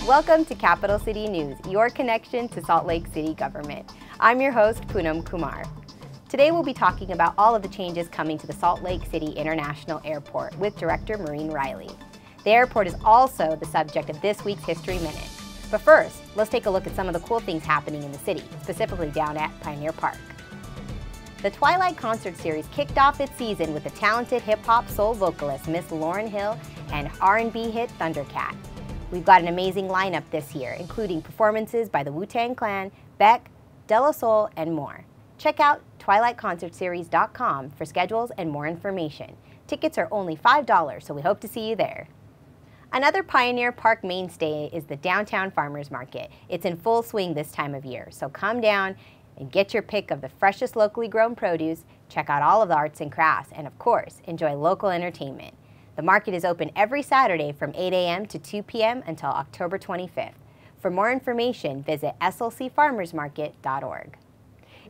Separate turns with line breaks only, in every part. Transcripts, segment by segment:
Welcome to Capital City News, your connection to Salt Lake City government. I'm your host, Poonam Kumar. Today we'll be talking about all of the changes coming to the Salt Lake City International Airport with Director Maureen Riley. The airport is also the subject of this week's History Minute. But first, let's take a look at some of the cool things happening in the city, specifically down at Pioneer Park. The Twilight concert series kicked off its season with the talented hip-hop soul vocalist Miss Lauryn Hill and R&B hit Thundercat. We've got an amazing lineup this year, including performances by the Wu-Tang Clan, Beck, De La Soul, and more. Check out twilightconcertseries.com for schedules and more information. Tickets are only $5, so we hope to see you there. Another Pioneer Park mainstay is the Downtown Farmers Market. It's in full swing this time of year, so come down and get your pick of the freshest locally grown produce, check out all of the arts and crafts, and of course, enjoy local entertainment. The market is open every Saturday from 8 a.m. to 2 p.m. until October 25th. For more information, visit slcfarmersmarket.org.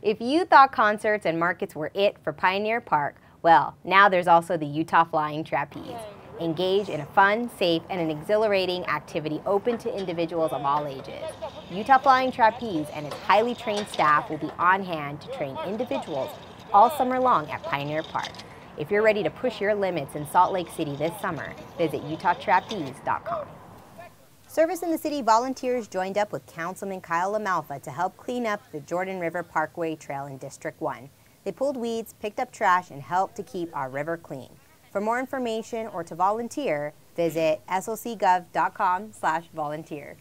If you thought concerts and markets were it for Pioneer Park, well, now there's also the Utah Flying Trapeze. Engage in a fun, safe, and an exhilarating activity open to individuals of all ages. Utah Flying Trapeze and its highly trained staff will be on hand to train individuals all summer long at Pioneer Park. If you're ready to push your limits in Salt Lake City this summer, visit utahtrapeze.com. Service in the City volunteers joined up with Councilman Kyle LaMalfa to help clean up the Jordan River Parkway trail in District 1. They pulled weeds, picked up trash, and helped to keep our river clean. For more information or to volunteer, visit slcgov.com/volunteer.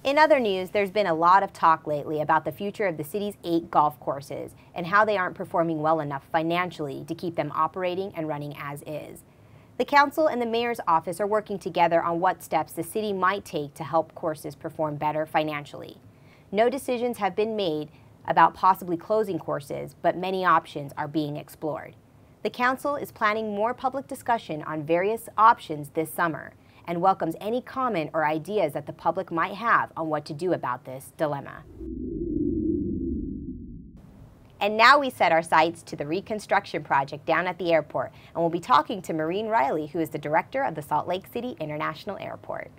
In other news, there's been a lot of talk lately about the future of the city's 8 golf courses and how they aren't performing well enough financially to keep them operating and running as is. The council and the mayor's office are working together on what steps the city might take to help courses perform better financially. No decisions have been made about possibly closing courses, but many options are being explored. The council is planning more public discussion on various options this summer and welcomes any comment or ideas that the public might have on what to do about this dilemma. And now we set our sights to the reconstruction project down at the airport, and we'll be talking to Maureen Riley, who is the director of the Salt Lake City International Airport.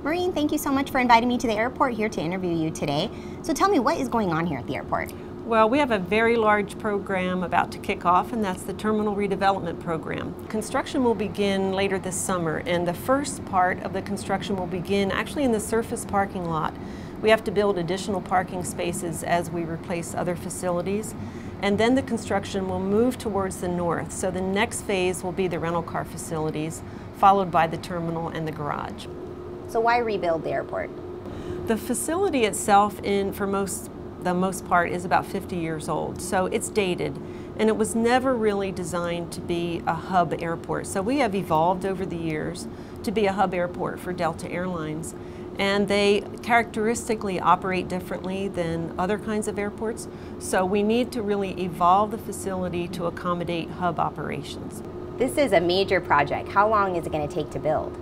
Maureen, thank you so much for inviting me to the airport here to interview you today. So tell me, what is going on here at the airport?
Well, we have a very large program about to kick off, and that's the Terminal Redevelopment Program. Construction will begin later this summer, and the first part of the construction will begin actually in the surface parking lot. We have to build additional parking spaces as we replace other facilities, and then the construction will move towards the north. So the next phase will be the rental car facilities, followed by the terminal and the garage.
So why rebuild the airport?
The facility itself, for the most part, is about 50 years old, so it's dated, and it was never really designed to be a hub airport. So we have evolved over the years to be a hub airport for Delta Airlines, and they characteristically operate differently than other kinds of airports, so we need to really evolve the facility to accommodate hub operations.
This is a major project. How long is it going to take to build?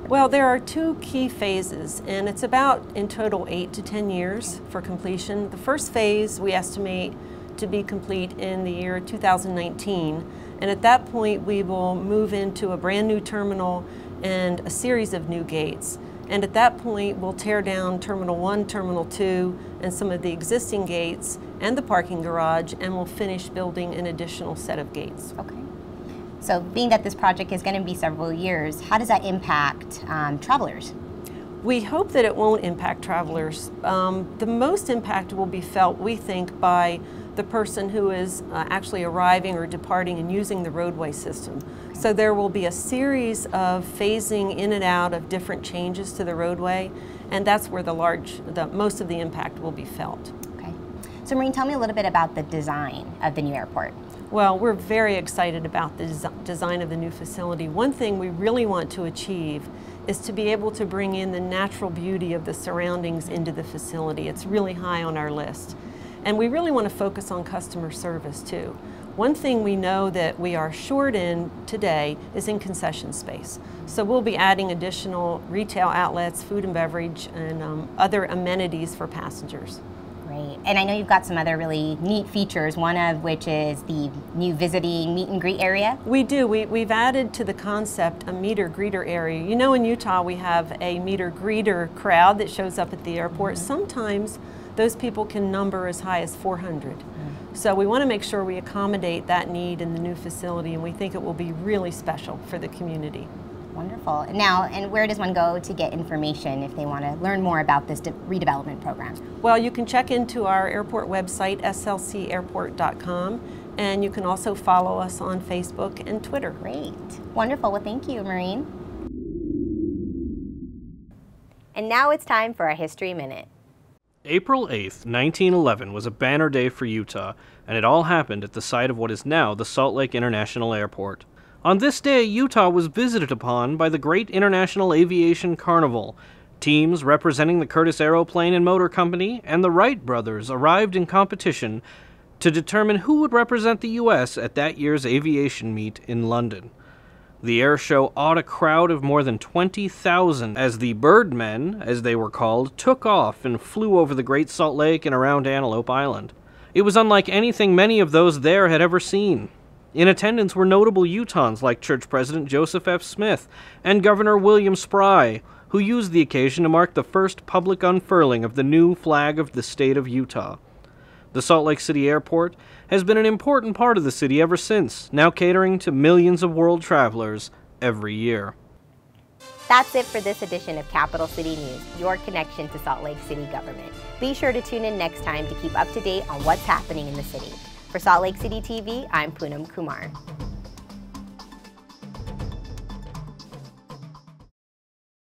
Well, there are 2 key phases, and it's about, in total, 8 to 10 years for completion. The first phase we estimate to be complete in the year 2019, and at that point we will move into a brand new terminal and a series of new gates. And at that point we'll tear down Terminal 1, Terminal 2, and some of the existing gates and the parking garage, and we'll finish building an additional set of gates.
Okay. So being that this project is going to be several years, how does that impact travelers?
We hope that it won't impact travelers. The most impact will be felt, we think, by the person who is actually arriving or departing and using the roadway system. So there will be a series of phasing in and out of different changes to the roadway, and that's where most of the impact will be felt.
Okay. So Maureen, tell me a little bit about the design of the new airport.
Well, we're very excited about the design of the new facility. One thing we really want to achieve is to be able to bring in the natural beauty of the surroundings into the facility. It's really high on our list. And we really want to focus on customer service too. One thing we know that we are short in today is in concession space. So we'll be adding additional retail outlets, food and beverage, and other amenities for passengers.
Great. And I know you've got some other really neat features, one of which is the new visiting meet and greet area.
We do. We've added to the concept a meter greeter area. You know, in Utah we have a meter greeter crowd that shows up at the airport. Sometimes those people can number as high as 400. So we want to make sure we accommodate that need in the new facility, and we think it will be really special for the community.
Wonderful. Now, and where does one go to get information if they want to learn more about this redevelopment program?
Well, you can check into our airport website, slcairport.com, and you can also follow us on Facebook and Twitter.
Great. Wonderful. Well, thank you, Maureen. And now it's time for our History Minute.
April 8th, 1911 was a banner day for Utah, and it all happened at the site of what is now the Salt Lake International Airport. On this day, Utah was visited upon by the Great International Aviation Carnival. Teams representing the Curtiss Aeroplane and Motor Company and the Wright brothers arrived in competition to determine who would represent the U.S. at that year's aviation meet in London. The air show awed a crowd of more than 20,000 as the Birdmen, as they were called, took off and flew over the Great Salt Lake and around Antelope Island. It was unlike anything many of those there had ever seen. In attendance were notable Utahns like Church President Joseph F. Smith and Governor William Spry, who used the occasion to mark the first public unfurling of the new flag of the state of Utah. The Salt Lake City Airport has been an important part of the city ever since, now catering to millions of world travelers every year.
That's it for this edition of Capital City News, your connection to Salt Lake City government. Be sure to tune in next time to keep up to date on what's happening in the city. For Salt Lake City TV, I'm Poonam Kumar.